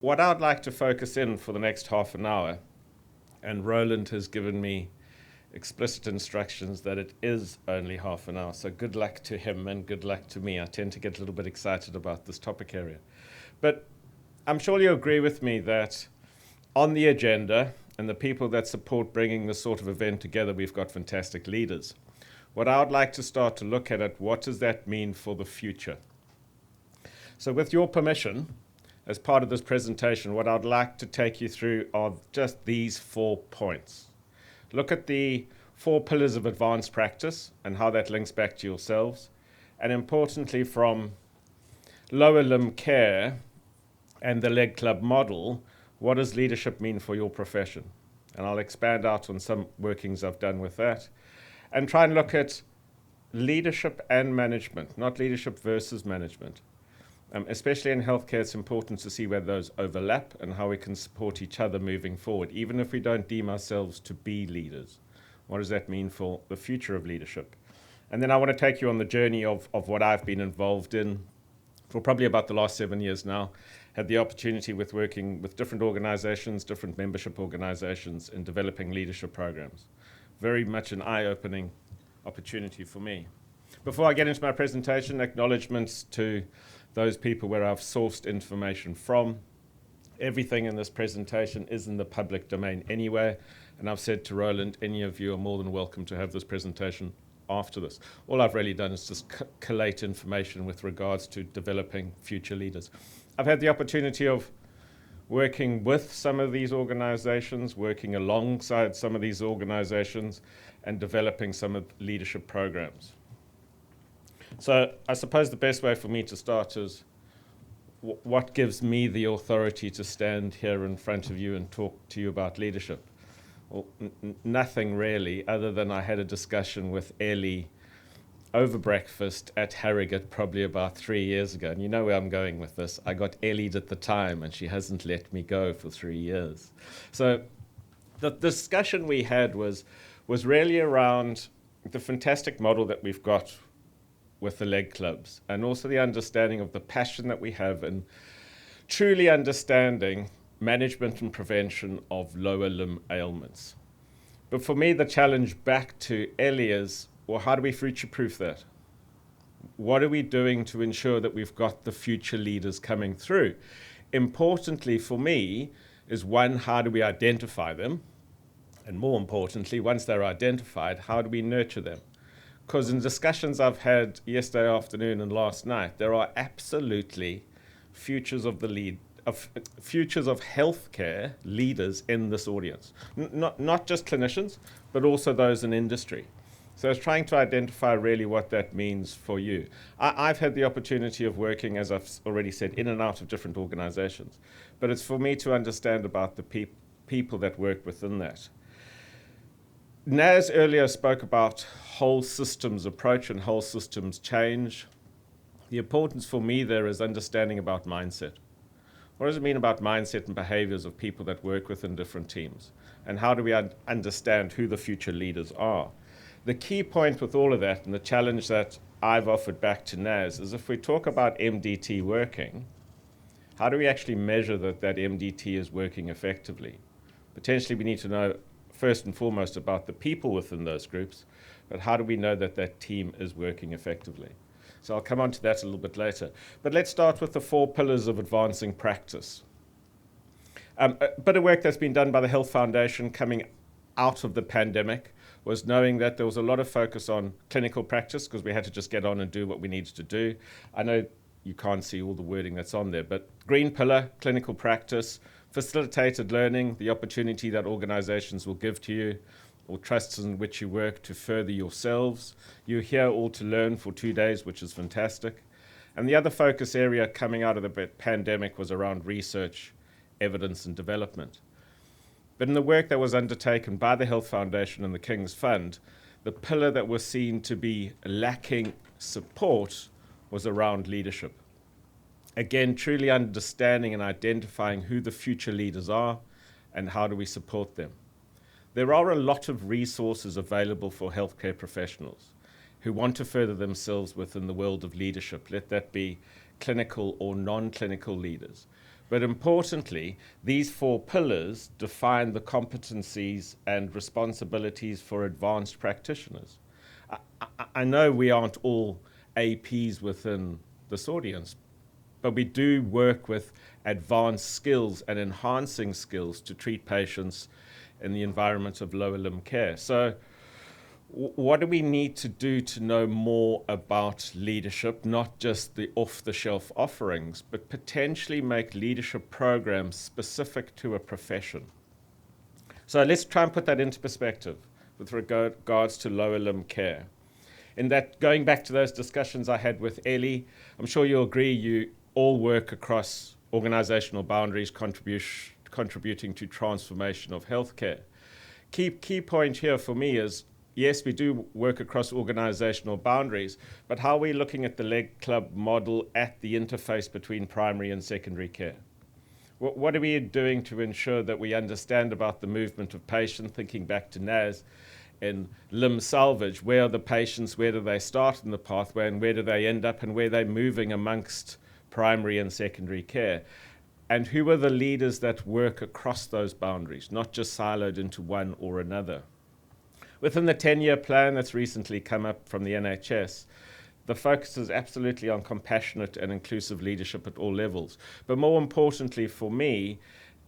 What I'd like to focus in for the next half an hour, and Roland has given me explicit instructions that it is only half an hour, so good luck to him and good luck to me. I tend to get a little bit excited about this topic area. But I'm sure you'll agree with me that on the agenda and the people that support bringing this sort of event together, we've got fantastic leaders. What I would like to start to look at what does that mean for the future? So with your permission, as part of this presentation, what I'd like to take you through are just these 4 points. Look at the 4 pillars of advanced practice and how that links back to yourselves. And importantly, from lower limb care and the leg club model, what does leadership mean for your profession? And I'll expand out on some workings I've done with that. And try and look at leadership and management, not leadership versus management. Especially in healthcare, it's important to see where those overlap and how we can support each other moving forward, even if we don't deem ourselves to be leaders. What does that mean for the future of leadership? And then I want to take you on the journey of what I've been involved in for probably about the last 7 years now. Had the opportunity with working with different organizations, different membership organizations in developing leadership programs. Very much an eye-opening opportunity for me. Before I get into my presentation, acknowledgements to those people where I've sourced information from. Everything in this presentation is in the public domain anyway, and I've said to Roland, any of you are more than welcome to have this presentation after this. All I've really done is just collate information with regards to developing future leaders. I've had the opportunity of working with some of these organizations, working alongside some of these organizations, and developing some of the leadership programs. So I suppose the best way for me to start is what gives me the authority to stand here in front of you and talk to you about leadership? Well, nothing really, other than I had a discussion with Ellie over breakfast at Harrogate probably about 3 years ago. And you know where I'm going with this. I got Ellied at the time, and she hasn't let me go for 3 years. So the discussion we had was really around the fantastic model that we've got with the leg clubs, and also the understanding of the passion that we have in truly understanding management and prevention of lower limb ailments. But for me, the challenge back to Ellie is, well, how do we future-proof that? What are we doing to ensure that we've got the future leaders coming through? Importantly for me is, one, how do we identify them? And more importantly, once they're identified, how do we nurture them? Because in discussions I've had yesterday afternoon and last night, there are absolutely futures of healthcare leaders in this audience. Not just clinicians, but also those in industry. So I was trying to identify really what that means for you. I've had the opportunity of working, as I've already said, in and out of different organizations. But it's for me to understand about the people that work within that. Naz earlier spoke about whole systems approach and whole systems change. The importance for me there is understanding about mindset. What does it mean about mindset and behaviors of people that work within different teams? And how do we understand who the future leaders are? The key point with all of that, and the challenge that I've offered back to Naz, is if we talk about MDT working, how do we actually measure that MDT is working effectively? Potentially we need to know first and foremost about the people within those groups, but how do we know that team is working effectively? So I'll come on to that a little bit later. But let's start with the 4 pillars of advancing practice. A bit of work that's been done by the Health Foundation coming out of the pandemic was knowing that there was a lot of focus on clinical practice, because we had to just get on and do what we needed to do. I know you can't see all the wording that's on there, but green pillar, clinical practice, facilitated learning, the opportunity that organizations will give to you, or trusts in which you work to further yourselves. You're here all to learn for 2 days, which is fantastic. And the other focus area coming out of the pandemic was around research, evidence, and development. But in the work that was undertaken by the Health Foundation and the King's Fund, the pillar that was seen to be lacking support was around leadership. Again, truly understanding and identifying who the future leaders are and how do we support them. There are a lot of resources available for healthcare professionals who want to further themselves within the world of leadership, let that be clinical or non-clinical leaders. But importantly, these 4 pillars define the competencies and responsibilities for advanced practitioners. I know we aren't all APs within this audience, but we do work with advanced skills and enhancing skills to treat patients in the environment of lower limb care. So what do we need to do to know more about leadership, not just the off-the-shelf offerings, but potentially make leadership programs specific to a profession? So let's try and put that into perspective with regards to lower limb care. In that, going back to those discussions I had with Ellie, I'm sure you'll agree you all work across organizational boundaries, contributing to transformation of healthcare. Key point here for me is, yes, we do work across organizational boundaries, but how are we looking at the leg club model at the interface between primary and secondary care? What are we doing to ensure that we understand about the movement of patients, thinking back to NAS in limb salvage? Where are the patients, where do they start in the pathway, and where do they end up, and where they're moving amongst primary and secondary care? And who are the leaders that work across those boundaries, not just siloed into one or another? Within the 10-year plan that's recently come up from the NHS, the focus is absolutely on compassionate and inclusive leadership at all levels. But more importantly for me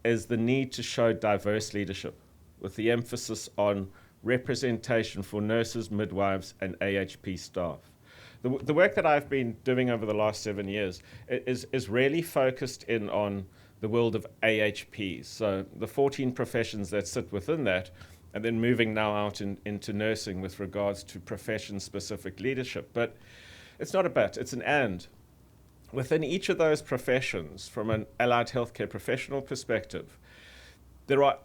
is the need to show diverse leadership, with the emphasis on representation for nurses, midwives, and AHP staff. The work that I've been doing over the last 7 years is really focused in on the world of AHPs, so the 14 professions that sit within that, and then moving now out into nursing with regards to profession-specific leadership. But it's not a but, it's an and. Within each of those professions, from an allied healthcare professional perspective, there are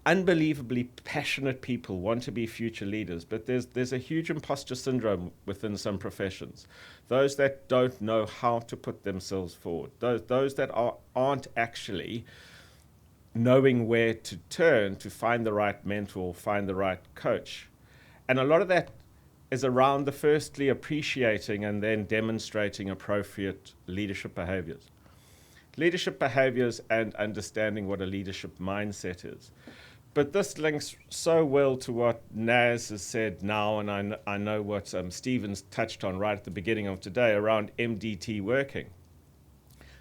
unbelievably passionate people want to be future leaders, but there's a huge imposter syndrome within some professions. Those that don't know how to put themselves forward, those that aren't actually knowing where to turn to find the right mentor, find the right coach. And a lot of that is around the firstly appreciating and then demonstrating appropriate leadership behaviors. Leadership behaviors and understanding what a leadership mindset is. But this links so well to what Naz has said now, and I know what Stephen's touched on right at the beginning of today around MDT working.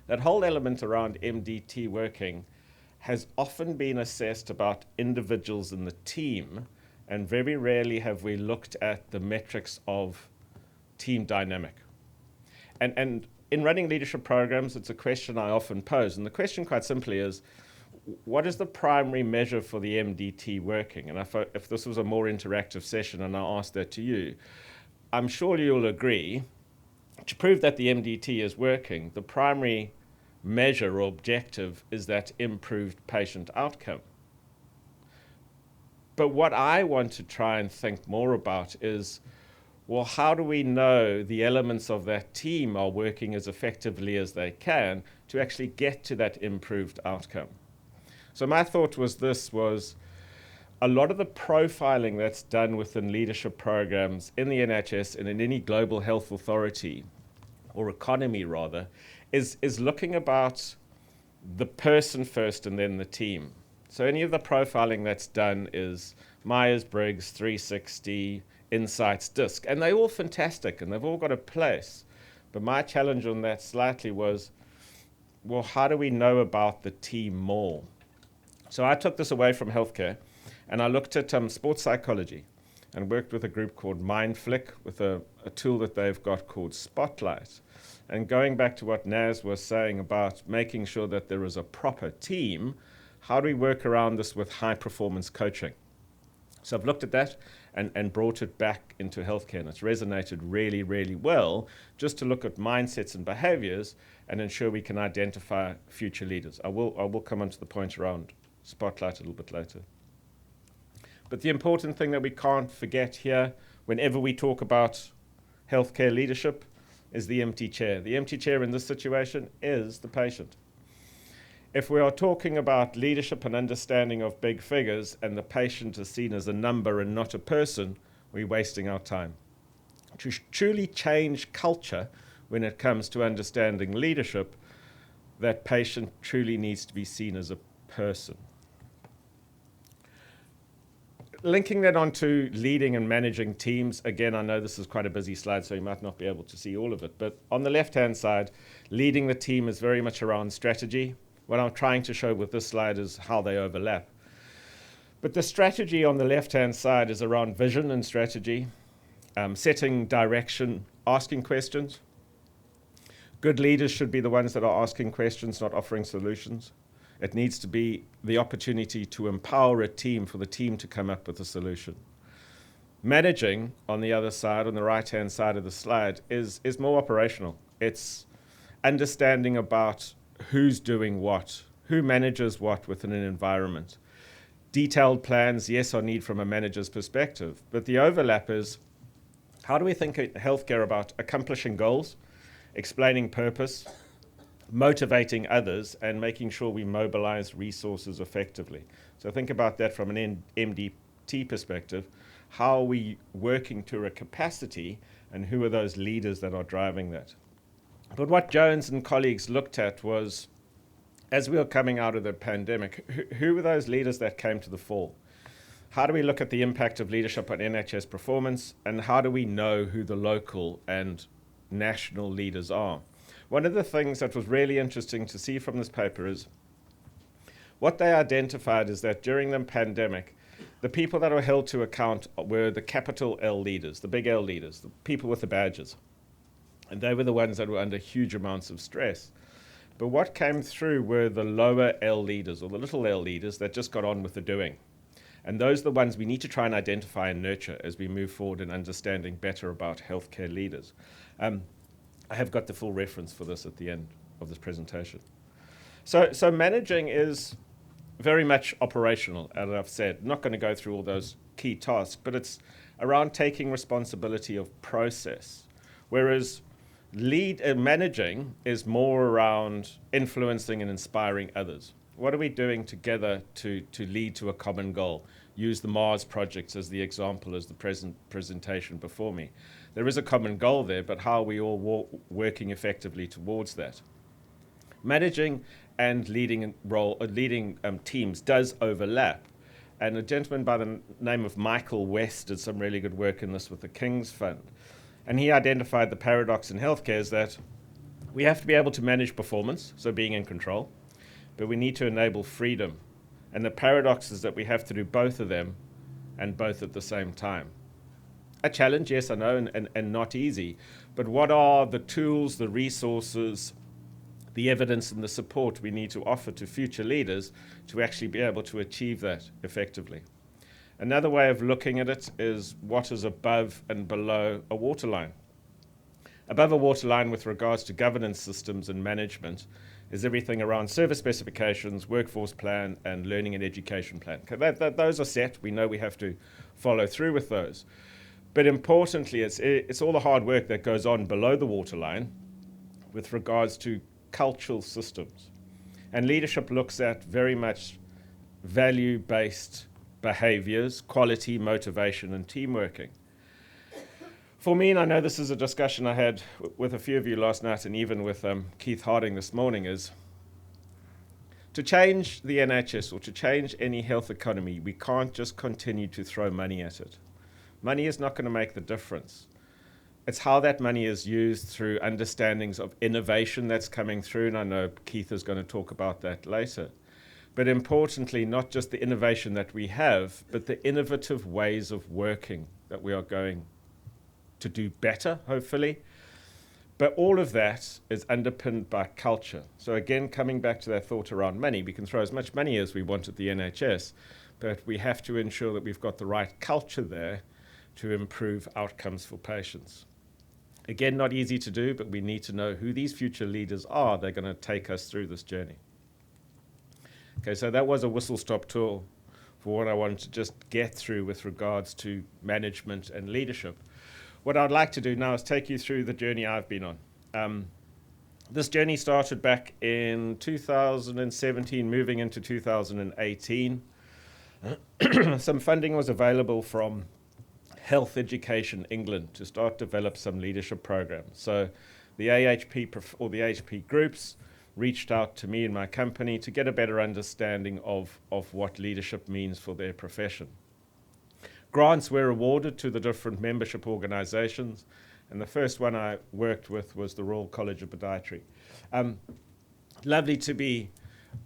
That whole element around MDT working has often been assessed about individuals in the team, and very rarely have we looked at the metrics of team dynamic. And in running leadership programs, it's a question I often pose, and the question quite simply is, what is the primary measure for the MDT working? And if this was a more interactive session and I asked that to you, I'm sure you'll agree, to prove that the MDT is working, the primary measure or objective is that improved patient outcome. But what I want to try and think more about is, well, how do we know the elements of that team are working as effectively as they can to actually get to that improved outcome? So my thought was a lot of the profiling that's done within leadership programs in the NHS and in any global health authority, or economy rather, is looking about the person first and then the team. So any of the profiling that's done is Myers-Briggs, 360, Insights, DISC, and they're all fantastic and they've all got a place. But my challenge on that slightly was, well, how do we know about the team more? So I took this away from healthcare and I looked at sports psychology and worked with a group called MindFlick with a tool that they've got called Spotlight. And going back to what Naz was saying about making sure that there is a proper team, how do we work around this with high performance coaching? So I've looked at that and brought it back into healthcare, and it's resonated really, really well just to look at mindsets and behaviors and ensure we can identify future leaders. I will come onto the point around Spotlight a little bit later. But the important thing that we can't forget here, whenever we talk about healthcare leadership, is the empty chair. The empty chair in this situation is the patient. If we are talking about leadership and understanding of big figures and the patient is seen as a number and not a person, we're wasting our time. To truly change culture when it comes to understanding leadership, that patient truly needs to be seen as a person. Linking that onto leading and managing teams, again, I know this is quite a busy slide, so you might not be able to see all of it, but on the left-hand side, leading the team is very much around strategy. What I'm trying to show with this slide is how they overlap. But the strategy on the left-hand side is around vision and strategy, setting direction, asking questions. Good leaders should be the ones that are asking questions, not offering solutions. It needs to be the opportunity to empower a team for the team to come up with a solution. Managing, on the other side, on the right-hand side of the slide, is more operational. It's understanding about who's doing what, who manages what within an environment. Detailed plans, yes, are needed from a manager's perspective, but the overlap is, how do we think in healthcare about accomplishing goals, explaining purpose, motivating others, and making sure we mobilize resources effectively? So think about that from an MDT perspective. How are we working to a capacity, and who are those leaders that are driving that? But what Jones and colleagues looked at was, as we were coming out of the pandemic, who were those leaders that came to the fore? How do we look at the impact of leadership on NHS performance, and how do we know who the local and national leaders are? One of the things that was really interesting to see from this paper is what they identified is that during the pandemic, the people that were held to account were the capital L leaders, the big L leaders, the people with the badges. And they were the ones that were under huge amounts of stress. But what came through were the lower L leaders, or the little L leaders that just got on with the doing. And those are the ones we need to try and identify and nurture as we move forward in understanding better about healthcare leaders. I have got the full reference for this at the end of this presentation. So managing is very much operational, as I've said. I'm not going to go through all those key tasks, but it's around taking responsibility of process. Whereas managing is more around influencing and inspiring others. What are we doing together to lead to a common goal? Use the Mars projects as the example, as the presentation before me. There is a common goal there, but how are we all working effectively towards that? Managing and leading teams does overlap. And a gentleman by the name of Michael West did some really good work in this with the King's Fund. And he identified the paradox in healthcare is that we have to be able to manage performance, so being in control, but we need to enable freedom. And the paradox is that we have to do both of them, and both at the same time. A challenge, yes, I know, and not easy. But what are the tools, the resources, the evidence, and the support we need to offer to future leaders to actually be able to achieve that effectively? Another way of looking at it is what is above and below a waterline. Above a waterline with regards to governance systems and management is everything around service specifications, workforce plan, and learning and education plan. Those are set. We know we have to follow through with those. But importantly, it's all the hard work that goes on below the waterline with regards to cultural systems. And leadership looks at very much value-based behaviors, quality, motivation, and team working. For me, and I know this is a discussion I had with a few of you last night and even with Keith Harding this morning, is to change the NHS or to change any health economy, we can't just continue to throw money at it. Money is not going to make the difference. It's how that money is used through understandings of innovation that's coming through, and I know Keith is going to talk about that later. But importantly, not just the innovation that we have, but the innovative ways of working that we are going to do better, hopefully. But all of that is underpinned by culture. So again, coming back to that thought around money, we can throw as much money as we want at the NHS, but we have to ensure that we've got the right culture there to improve outcomes for patients. Again, not easy to do, but we need to know who these future leaders are. They're going to take us through this journey. Okay, so that was a whistle-stop tour for what I wanted to just get through with regards to management and leadership. What I'd like to do now is take you through the journey I've been on. This journey started back in 2017, moving into 2018. Some funding was available from Health Education England to start develop some leadership programs. So the AHP or the AHP groups reached out to me and my company to get a better understanding of what leadership means for their profession. Grants were awarded to the different membership organizations, and the first one I worked with was the Royal College of Podiatry. Lovely to be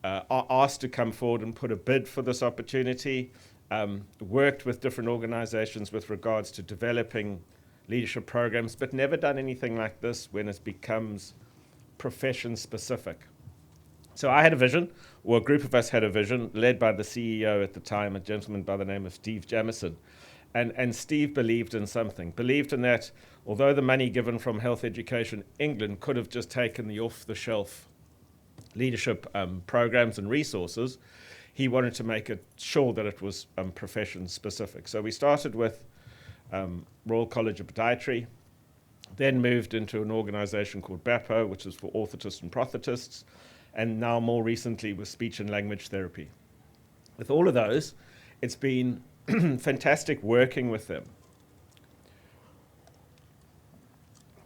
asked to come forward and put a bid for this opportunity. Worked with different organizations with regards to developing leadership programs, but never done anything like this when it becomes profession specific. So I had a vision, or a group of us had a vision, led by the CEO at the time, a gentleman by the name of Steve Jamison. And Steve believed in something, believed in that although the money given from Health Education England could have just taken the off-the-shelf leadership programs and resources, he wanted to make it sure that it was profession specific. So we started with Royal College of Podiatry, then moved into an organization called BAPO, which is for orthotists and prosthetists, and now more recently with speech and language therapy. With all of those, it's been fantastic working with them.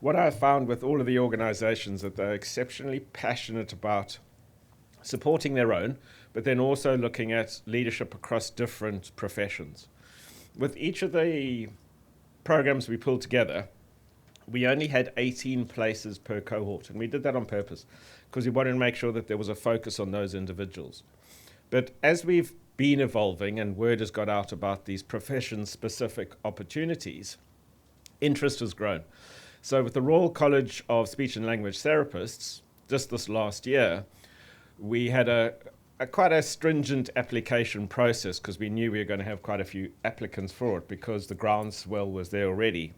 What I've found with all of the organizations that they're exceptionally passionate about supporting their own, but then also looking at leadership across different professions. With each of the programs we pulled together, we only had 18 places per cohort, and we did that on purpose because we wanted to make sure that there was a focus on those individuals. But as we've been evolving and word has got out about these profession-specific opportunities, interest has grown. So with the Royal College of Speech and Language Therapists, just this last year, we had a quite a stringent application process because we knew we were going to have quite a few applicants for it because the groundswell was there already.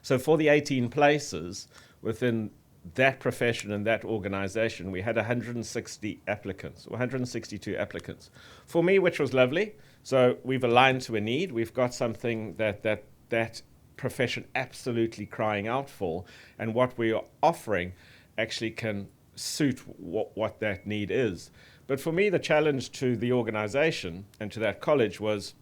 So for the 18 places within that profession and that organization, we had 160 applicants, or 162 applicants. For me, which was lovely. So we've aligned to a need. We've got something that profession absolutely crying out for, and what we are offering actually can suit what that need is. But for me, the challenge to the organization and to that college was,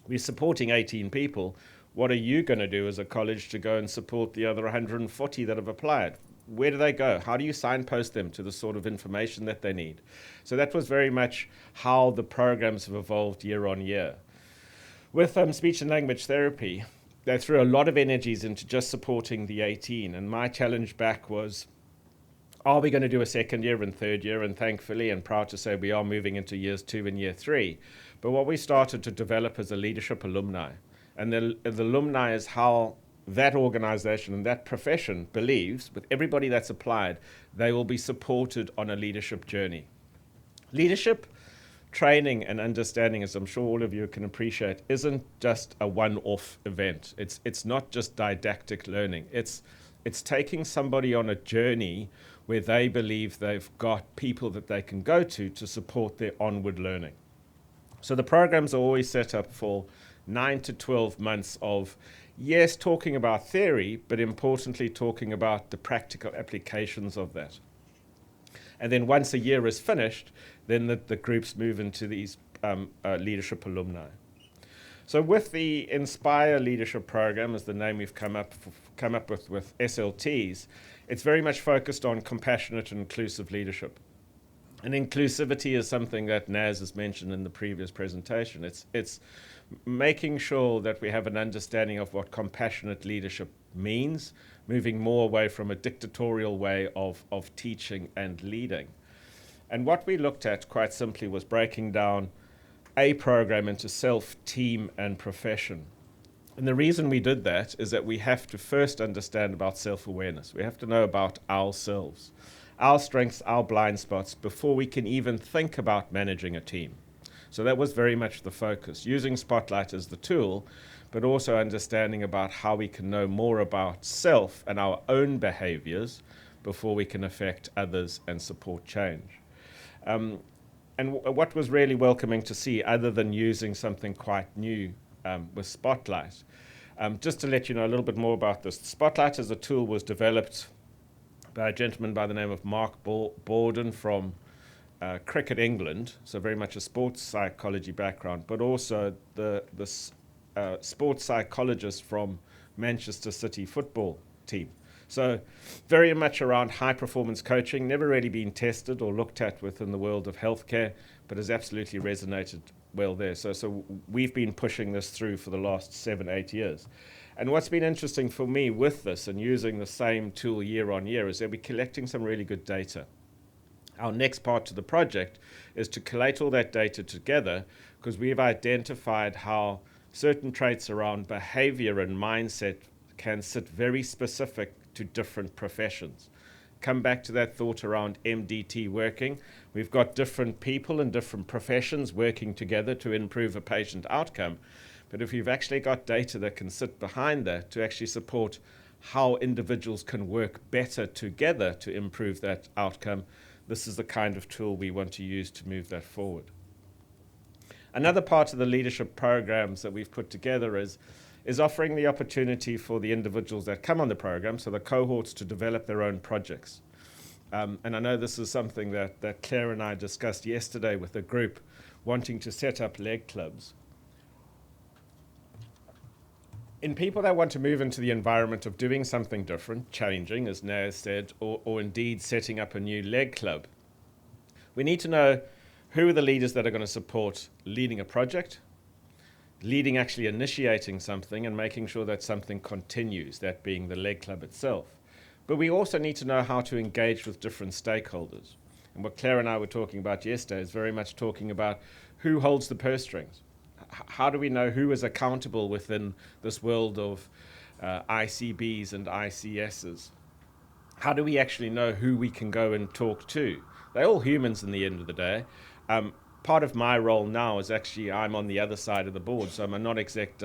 we're supporting 18 people. What are you going to do as a college to go and support the other 140 that have applied? Where do they go? How do you signpost them to the sort of information that they need? So that was very much how the programs have evolved year on year. With speech and language therapy, they threw a lot of energies into just supporting the 18. And my challenge back was, are we going to do a second year and third year? And thankfully, and proud to say, we are moving into years 2 and year 3. But what we started to develop is a leadership alumni. And the alumni is how that organization and that profession believes, with everybody that's applied, they will be supported on a leadership journey. Leadership training and understanding, as I'm sure all of you can appreciate, isn't just a one-off event. It's not just didactic learning. It's taking somebody on a journey where they believe they've got people that they can go to support their onward learning. So the programs are always set up for 9 to 12 months of, yes, talking about theory, but importantly talking about the practical applications of that. And then once a year is finished, then the groups move into these leadership alumni. So with the Inspire Leadership Program, as the name we've come up with SLTs, it's very much focused on compassionate and inclusive leadership. And inclusivity is something that Naz has mentioned in the previous presentation. It's making sure that we have an understanding of what compassionate leadership means, moving more away from a dictatorial way of teaching and leading. And what we looked at quite simply was breaking down a program into self, team, and profession. And the reason we did that is that we have to first understand about self-awareness. We have to know about ourselves, our strengths, our blind spots, before we can even think about managing a team. So that was very much the focus, using Spotlight as the tool, but also understanding about how we can know more about self and our own behaviors before we can affect others and support change. And what was really welcoming to see, other than using something quite new with Spotlight, just to let you know a little bit more about this, Spotlight as a tool was developed by a gentleman by the name of Mark Borden from Cricket England, so very much a sports psychology background, but also the sports psychologist from Manchester City football team. So very much around high-performance coaching, never really been tested or looked at within the world of healthcare, but has absolutely resonated well there. So we've been pushing this through for the last 7-8 years. And what's been interesting for me with this and using the same tool year on year is that we're collecting some really good data. Our next part to the project is to collate all that data together, because we've identified how certain traits around behavior and mindset can sit very specific to different professions. Come back to that thought around MDT working. We've got different people in different professions working together to improve a patient outcome. But if you've actually got data that can sit behind that to actually support how individuals can work better together to improve that outcome, this is the kind of tool we want to use to move that forward. Another part of the leadership programs that we've put together is offering the opportunity for the individuals that come on the program, so the cohorts, to develop their own projects. And I know this is something that Claire and I discussed yesterday with the group wanting to set up leg clubs. In people that want to move into the environment of doing something different, challenging, as Naz said, or indeed setting up a new leg club, we need to know who are the leaders that are going to support leading a project, leading actually initiating something and making sure that something continues, that being the leg club itself. But we also need to know how to engage with different stakeholders. And what Claire and I were talking about yesterday is very much talking about who holds the purse strings. How do we know who is accountable within this world of ICBs and ICSs? How do we actually know who we can go and talk to? They're all humans in the end of the day. Part of my role now is actually I'm on the other side of the board, so I'm a non-exec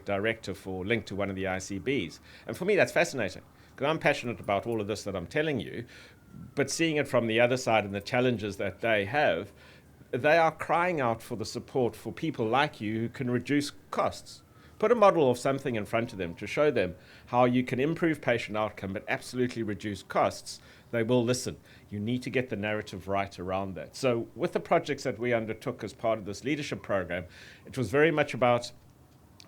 director linked to one of the ICBs. And for me, that's fascinating, because I'm passionate about all of this that I'm telling you, but seeing it from the other side and the challenges that they have, they are crying out for the support for people like you who can reduce costs. Put a model of something in front of them to show them how you can improve patient outcome but absolutely reduce costs. They will listen. You need to get the narrative right around that. So with the projects that we undertook as part of this leadership program, it was very much about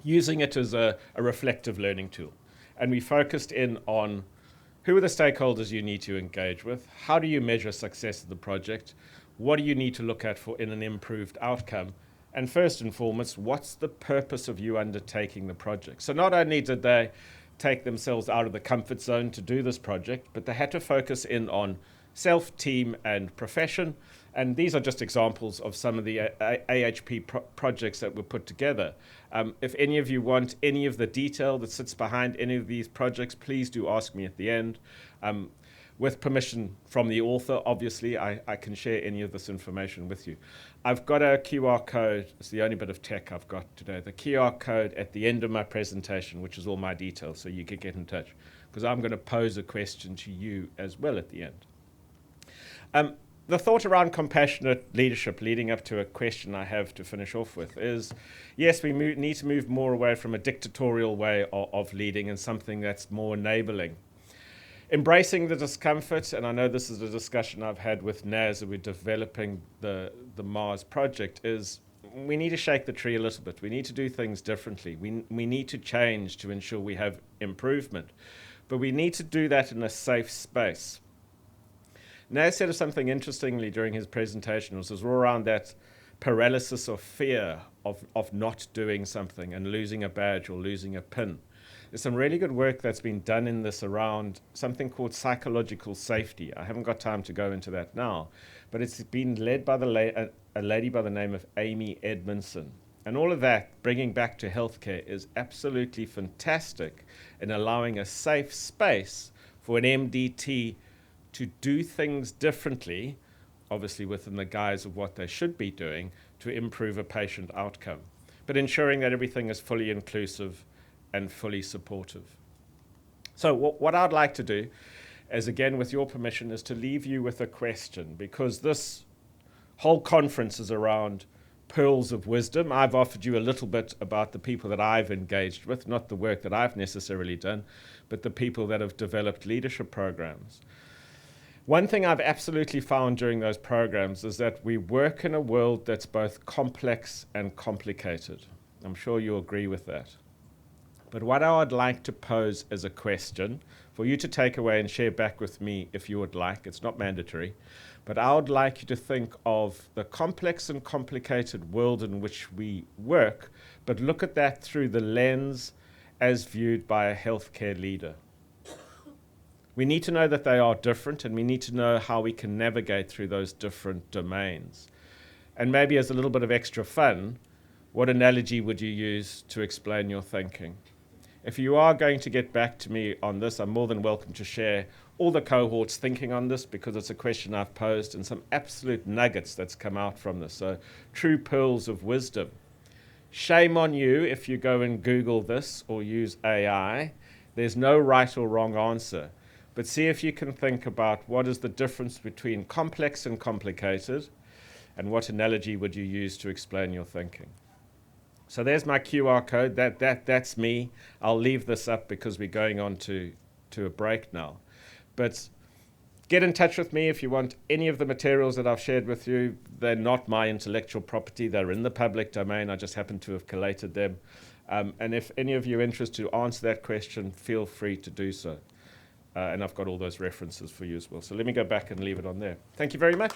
using it as a reflective learning tool. And we focused in on who are the stakeholders you need to engage with, how do you measure success of the project, what do you need to look at for in an improved outcome, and first and foremost, what's the purpose of you undertaking the project? So not only did they take themselves out of the comfort zone to do this project, but they had to focus in on self, team, and profession. And these are just examples of some of the AHP projects that were put together. If any of you want any of the detail that sits behind any of these projects, please do ask me at the end. With permission from the author, obviously, I can share any of this information with you. I've got a QR code. It's the only bit of tech I've got today. The QR code at the end of my presentation, which is all my details, so you can get in touch, because I'm going to pose a question to you as well at the end. The thought around compassionate leadership leading up to a question I have to finish off with is, yes, we need to move more away from a dictatorial way of leading and something that's more enabling. Embracing the discomfort, and I know this is a discussion I've had with Naz as we're developing the Mars project, is we need to shake the tree a little bit. We need to do things differently. We need to change to ensure we have improvement. But we need to do that in a safe space. Naz said something interestingly during his presentation, which was all around that paralysis of fear of not doing something and losing a badge or losing a pin. There's some really good work that's been done in this around something called psychological safety. I haven't got time to go into that now, but it's been led by a lady by the name of Amy Edmondson. And all of that, bringing back to healthcare, is absolutely fantastic in allowing a safe space for an MDT to do things differently, obviously within the guise of what they should be doing, to improve a patient outcome, but ensuring that everything is fully inclusive and fully supportive. So what I'd like to do, as again with your permission, is to leave you with a question, because this whole conference is around pearls of wisdom. I've offered you a little bit about the people that I've engaged with, not the work that I've necessarily done, but the people that have developed leadership programs. One thing I've absolutely found during those programs is that we work in a world that's both complex and complicated. I'm sure you agree with that. But what I would like to pose as a question for you to take away and share back with me if you would like. It's not mandatory. But I would like you to think of the complex and complicated world in which we work, but look at that through the lens as viewed by a healthcare leader. We need to know that they are different, and we need to know how we can navigate through those different domains. And maybe as a little bit of extra fun, what analogy would you use to explain your thinking? If you are going to get back to me on this, I'm more than welcome to share all the cohorts thinking on this, because it's a question I've posed and some absolute nuggets that's come out from this. So true pearls of wisdom. Shame on you if you go and Google this or use AI. There's no right or wrong answer. But see if you can think about what is the difference between complex and complicated, and what analogy would you use to explain your thinking. So there's my QR code. That's me. I'll leave this up because we're going on to a break now. But get in touch with me if you want any of the materials that I've shared with you. They're not my intellectual property. They're in the public domain. I just happen to have collated them. And if any of you are interested to answer that question, feel free to do so. And I've got all those references for you as well. So let me go back and leave it on there. Thank you very much.